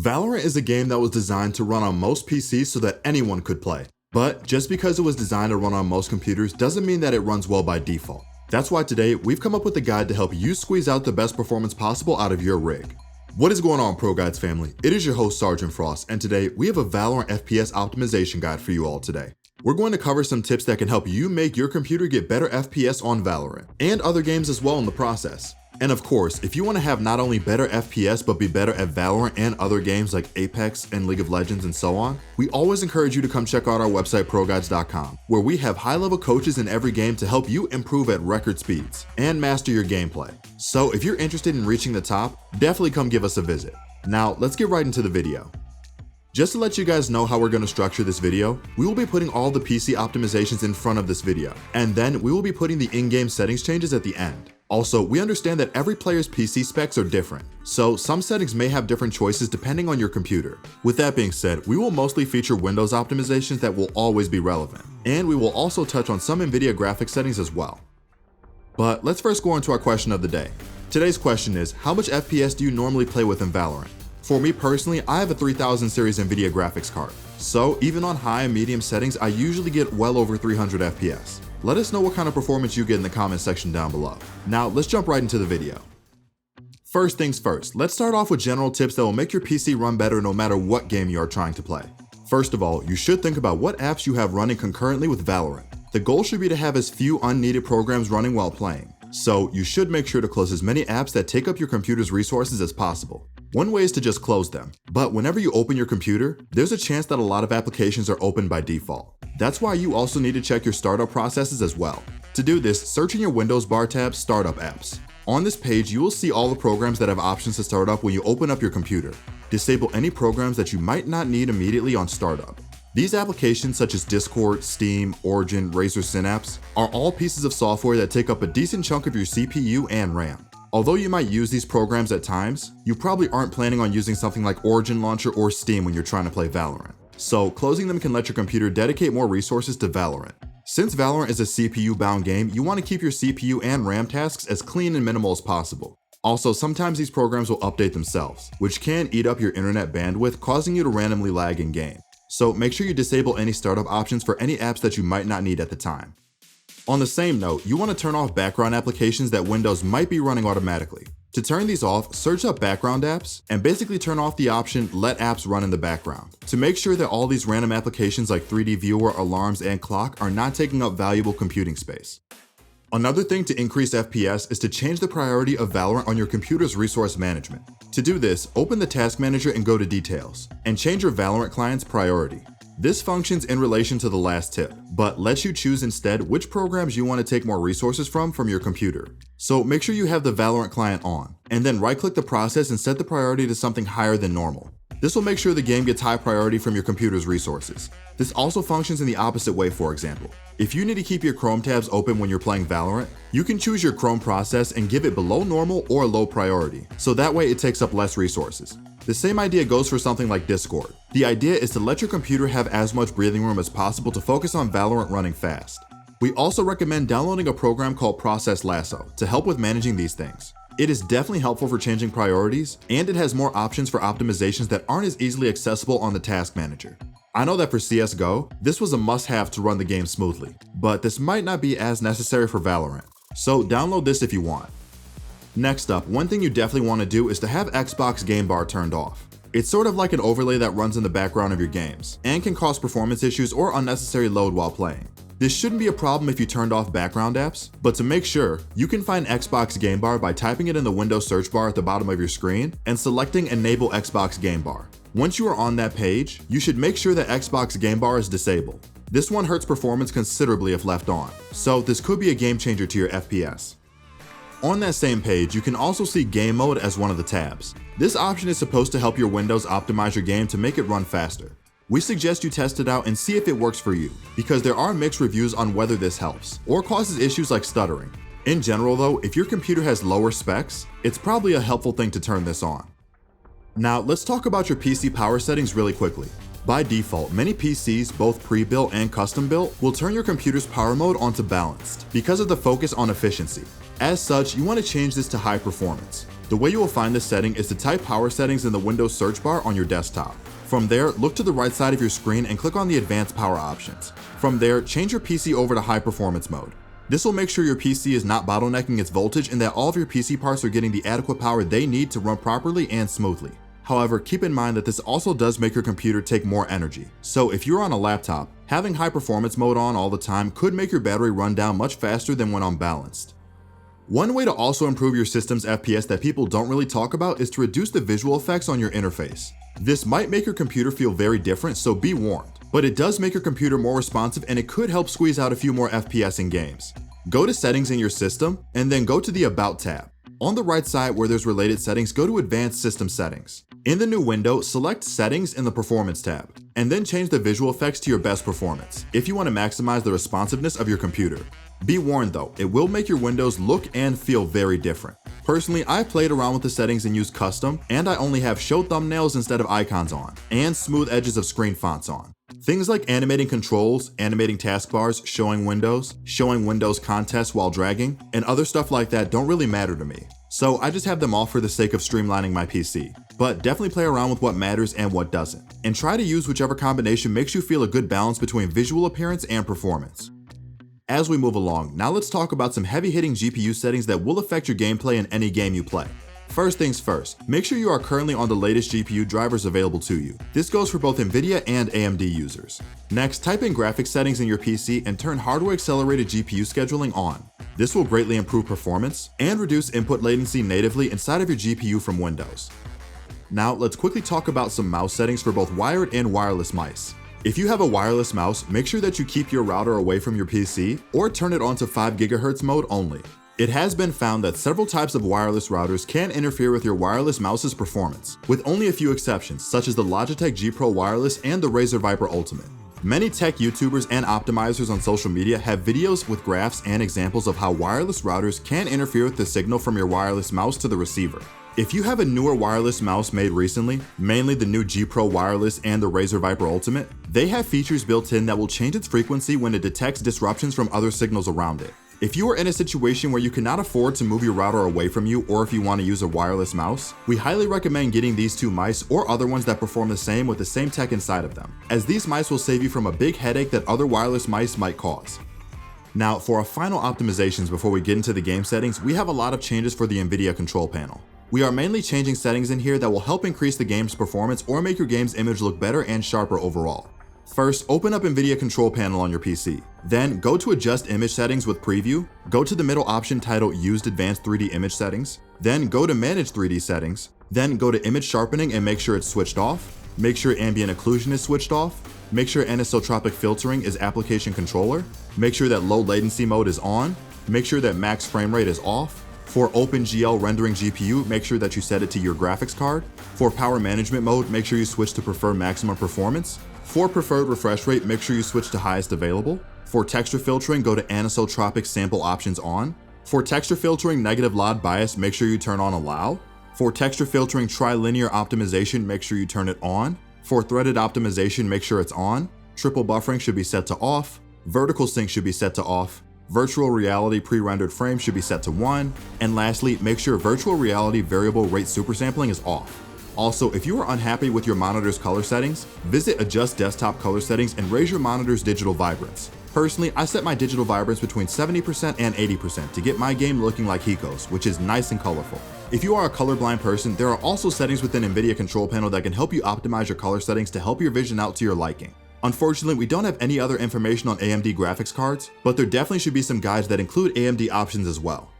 Valorant is a game that was designed to run on most PCs so that anyone could play. But just because it was designed to run on most computers doesn't mean that it runs well by default. That's why today we've come up with a guide to help you squeeze out the best performance possible out of your rig. What is going on, ProGuides family? It is your host Sergeant Frost, and today we have a Valorant FPS optimization guide for you all today. We're going to cover some tips that can help you make your computer get better FPS on Valorant, and other games as well in the process. And of course, if you want to have not only better FPS but be better at Valorant and other games like Apex and League of Legends and so on, we always encourage you to come check out our website ProGuides.com, where we have high-level coaches in every game to help you improve at record speeds and master your gameplay. So if you're interested in reaching the top, definitely come give us a visit. Now let's get right into the video. Just to let you guys know how we're going to structure this video, we will be putting all the PC optimizations in front of this video, and then we will be putting the in-game settings changes at the end. Also, we understand that every player's PC specs are different, so some settings may have different choices depending on your computer. With that being said, we will mostly feature Windows optimizations that will always be relevant, and we will also touch on some NVIDIA graphics settings as well. But let's first go into our question of the day. Today's question is, how much FPS do you normally play with in Valorant? For me personally, I have a 3000 series NVIDIA graphics card, so even on high and medium settings, I usually get well over 300 FPS. Let us know what kind of performance you get in the comment section down below. Now let's jump right into the video. First things first, let's start off with general tips that will make your PC run better no matter what game you are trying to play. First of all, you should think about what apps you have running concurrently with Valorant. The goal should be to have as few unneeded programs running while playing, so you should make sure to close as many apps that take up your computer's resources as possible. One way is to just close them, but whenever you open your computer, there's a chance that a lot of applications are open by default. That's why you also need to check your startup processes as well. To do this, search in your Windows bar tab, Startup Apps. On this page, you will see all the programs that have options to start up when you open up your computer. Disable any programs that you might not need immediately on startup. These applications such as Discord, Steam, Origin, Razer Synapse are all pieces of software that take up a decent chunk of your CPU and RAM. Although you might use these programs at times, you probably aren't planning on using something like Origin Launcher or Steam when you're trying to play Valorant. So closing them can let your computer dedicate more resources to Valorant. Since Valorant is a CPU-bound game, you want to keep your CPU and RAM tasks as clean and minimal as possible. Also, sometimes these programs will update themselves, which can eat up your internet bandwidth, causing you to randomly lag in game. So make sure you disable any startup options for any apps that you might not need at the time. On the same note, you want to turn off background applications that Windows might be running automatically. To turn these off, search up background apps and basically turn off the option let apps run in the background to make sure that all these random applications like 3D viewer, alarms, and clock are not taking up valuable computing space. Another thing to increase FPS is to change the priority of Valorant on your computer's resource management. To do this, open the task manager and go to details and change your Valorant client's priority. This functions in relation to the last tip, but lets you choose instead which programs you want to take more resources from your computer. So make sure you have the Valorant client on, and then right-click the process and set the priority to something higher than normal. This will make sure the game gets high priority from your computer's resources. This also functions in the opposite way, for example. If you need to keep your Chrome tabs open when you're playing Valorant, you can choose your Chrome process and give it below normal or low priority, so that way it takes up less resources. The same idea goes for something like Discord. The idea is to let your computer have as much breathing room as possible to focus on Valorant running fast. We also recommend downloading a program called Process Lasso to help with managing these things. It is definitely helpful for changing priorities, and it has more options for optimizations that aren't as easily accessible on the task manager. I know that for CSGO, this was a must-have to run the game smoothly, but this might not be as necessary for Valorant, so download this if you want. Next up, one thing you definitely want to do is to have Xbox Game Bar turned off. It's sort of like an overlay that runs in the background of your games, and can cause performance issues or unnecessary load while playing. This shouldn't be a problem if you turned off background apps, but to make sure, you can find Xbox Game Bar by typing it in the Windows search bar at the bottom of your screen and selecting Enable Xbox Game Bar. Once you are on that page, you should make sure that Xbox Game Bar is disabled. This one hurts performance considerably if left on, so this could be a game changer to your FPS. On that same page, you can also see Game Mode as one of the tabs. This option is supposed to help your Windows optimize your game to make it run faster. We suggest you test it out and see if it works for you, because there are mixed reviews on whether this helps, or causes issues like stuttering. In general though, if your computer has lower specs, it's probably a helpful thing to turn this on. Now let's talk about your PC power settings really quickly. By default, many PCs, both pre-built and custom-built, will turn your computer's power mode onto balanced because of the focus on efficiency. As such, you want to change this to high performance. The way you will find this setting is to type power settings in the Windows search bar on your desktop. From there, look to the right side of your screen and click on the advanced power options. From there, change your PC over to high performance mode. This will make sure your PC is not bottlenecking its voltage and that all of your PC parts are getting the adequate power they need to run properly and smoothly. However, keep in mind that this also does make your computer take more energy. So if you're on a laptop, having high performance mode on all the time could make your battery run down much faster than when unbalanced. One way to also improve your system's FPS that people don't really talk about is to reduce the visual effects on your interface. This might make your computer feel very different, so be warned. But it does make your computer more responsive and it could help squeeze out a few more FPS in games. Go to Settings in your system and then go to the About tab. On the right side where there's related settings, go to Advanced System Settings. In the new window, select Settings in the Performance tab, and then change the visual effects to your best performance if you want to maximize the responsiveness of your computer. Be warned though, it will make your windows look and feel very different. Personally, I played around with the settings and used custom, and I only have show thumbnails instead of icons on, and smooth edges of screen fonts on. Things like animating controls, animating taskbars, showing windows contests while dragging, and other stuff like that don't really matter to me. So I just have them off for the sake of streamlining my PC. But definitely play around with what matters and what doesn't, and try to use whichever combination makes you feel a good balance between visual appearance and performance. As we move along, now let's talk about some heavy-hitting GPU settings that will affect your gameplay in any game you play. First things first, make sure you are currently on the latest GPU drivers available to you. This goes for both NVIDIA and AMD users. Next, type in graphics settings in your PC and turn hardware accelerated GPU scheduling on. This will greatly improve performance and reduce input latency natively inside of your GPU from Windows. Now let's quickly talk about some mouse settings for both wired and wireless mice. If you have a wireless mouse, make sure that you keep your router away from your PC or turn it on to 5 GHz mode only. It has been found that several types of wireless routers can interfere with your wireless mouse's performance, with only a few exceptions, such as the Logitech G Pro Wireless and the Razer Viper Ultimate. Many tech YouTubers and optimizers on social media have videos with graphs and examples of how wireless routers can interfere with the signal from your wireless mouse to the receiver. If you have a newer wireless mouse made recently, mainly the new G Pro Wireless and the Razer Viper Ultimate, they have features built in that will change its frequency when it detects disruptions from other signals around it. If you are in a situation where you cannot afford to move your router away from you, or if you want to use a wireless mouse, we highly recommend getting these two mice or other ones that perform the same with the same tech inside of them, as these mice will save you from a big headache that other wireless mice might cause. Now, for our final optimizations before we get into the game settings, we have a lot of changes for the NVIDIA control panel. We are mainly changing settings in here that will help increase the game's performance or make your game's image look better and sharper overall. First, open up NVIDIA control panel on your PC. Then go to Adjust Image Settings with Preview, go to the middle option titled Used Advanced 3D Image Settings, then go to Manage 3D Settings, then go to Image Sharpening and make sure it's switched off, make sure Ambient Occlusion is switched off, make sure Anisotropic Filtering is Application Controller, make sure that Low Latency Mode is on, make sure that Max Frame Rate is off. For OpenGL Rendering GPU, make sure that you set it to your graphics card. For Power Management Mode, make sure you switch to Prefer Maximum Performance. For Preferred Refresh Rate, make sure you switch to Highest Available. For Texture Filtering, go to Anisotropic Sample Options on. For Texture Filtering Negative LOD Bias, make sure you turn on Allow. For Texture Filtering Trilinear Optimization, make sure you turn it on. For Threaded Optimization, make sure it's on. Triple Buffering should be set to off. Vertical Sync should be set to off. Virtual Reality Pre-Rendered Frame should be set to 1. And lastly, make sure Virtual Reality Variable Rate Supersampling is off. Also, if you are unhappy with your monitor's color settings, visit Adjust Desktop Color Settings and raise your monitor's digital vibrance. Personally, I set my digital vibrance between 70% and 80% to get my game looking like Hiko's, which is nice and colorful. If you are a colorblind person, there are also settings within NVIDIA control panel that can help you optimize your color settings to help your vision out to your liking. Unfortunately, we don't have any other information on AMD graphics cards, but there definitely should be some guides that include AMD options as well.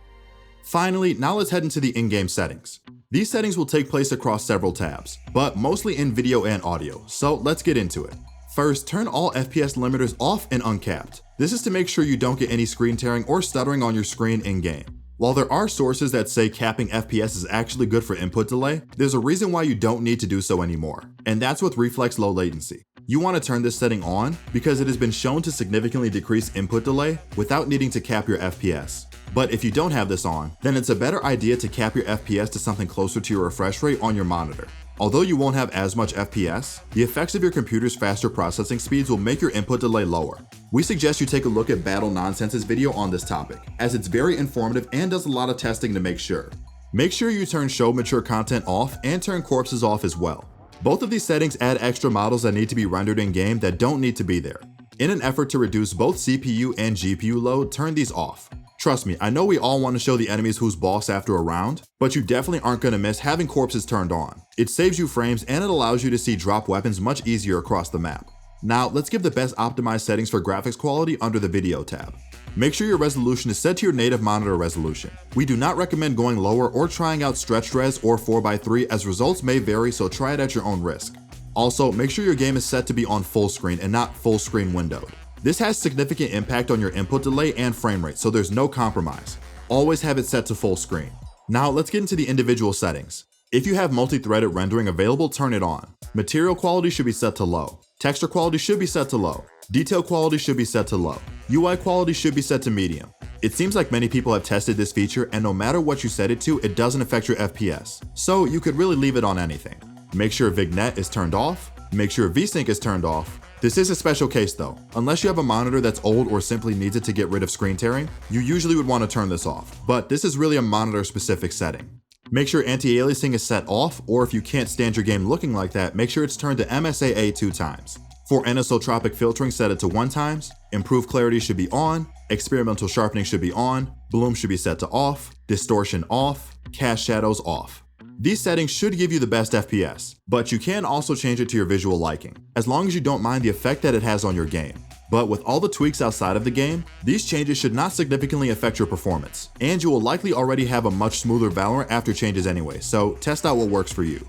Finally, now let's head into the in-game settings. These settings will take place across several tabs, but mostly in video and audio, so let's get into it. First, turn all FPS limiters off and uncapped. This is to make sure you don't get any screen tearing or stuttering on your screen in-game. While there are sources that say capping FPS is actually good for input delay, there's a reason why you don't need to do so anymore, and that's with reflex low latency. You want to turn this setting on because it has been shown to significantly decrease input delay without needing to cap your FPS. But if you don't have this on, then it's a better idea to cap your FPS to something closer to your refresh rate on your monitor. Although you won't have as much FPS, the effects of your computer's faster processing speeds will make your input delay lower. We suggest you take a look at Battle Nonsense's video on this topic, as it's very informative and does a lot of testing to make sure. Make sure you turn Show Mature Content off and turn Corpses off as well. Both of these settings add extra models that need to be rendered in-game that don't need to be there. In an effort to reduce both CPU and GPU load, turn these off. Trust me, I know we all want to show the enemies who's boss after a round, but you definitely aren't going to miss having corpses turned on. It saves you frames and it allows you to see drop weapons much easier across the map. Now, let's give the best optimized settings for graphics quality under the Video tab. Make sure your resolution is set to your native monitor resolution. We do not recommend going lower or trying out stretched res or 4x3 as results may vary, so try it at your own risk. Also, make sure your game is set to be on full screen and not full screen windowed. This has significant impact on your input delay and frame rate, so there's no compromise. Always have it set to full screen. Now let's get into the individual settings. If you have multi-threaded rendering available, turn it on. Material quality should be set to low. Texture quality should be set to low. Detail quality should be set to low. UI quality should be set to medium. It seems like many people have tested this feature and no matter what you set it to, it doesn't affect your FPS. So you could really leave it on anything. Make sure Vignette is turned off. Make sure VSync is turned off. This is a special case though. Unless you have a monitor that's old or simply needs it to get rid of screen tearing, you usually would want to turn this off. But this is really a monitor specific setting. Make sure anti-aliasing is set off, or if you can't stand your game looking like that, make sure it's turned to MSAA 2 times. For anisotropic filtering, set it to 1 times. Improved clarity should be on. Experimental sharpening should be on. Bloom should be set to off. Distortion off. Cast shadows off. These settings should give you the best FPS, but you can also change it to your visual liking, as long as you don't mind the effect that it has on your game. But with all the tweaks outside of the game, these changes should not significantly affect your performance, and you will likely already have a much smoother Valorant after changes anyway, so test out what works for you.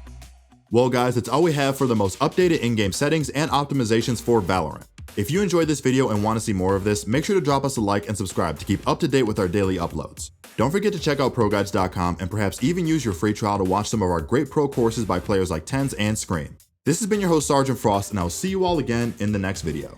Well guys, that's all we have for the most updated in-game settings and optimizations for Valorant. If you enjoyed this video and want to see more of this, make sure to drop us a like and subscribe to keep up to date with our daily uploads. Don't forget to check out ProGuides.com and perhaps even use your free trial to watch some of our great pro courses by players like Tens and Scream. This has been your host Sergeant Frost, and I'll see you all again in the next video.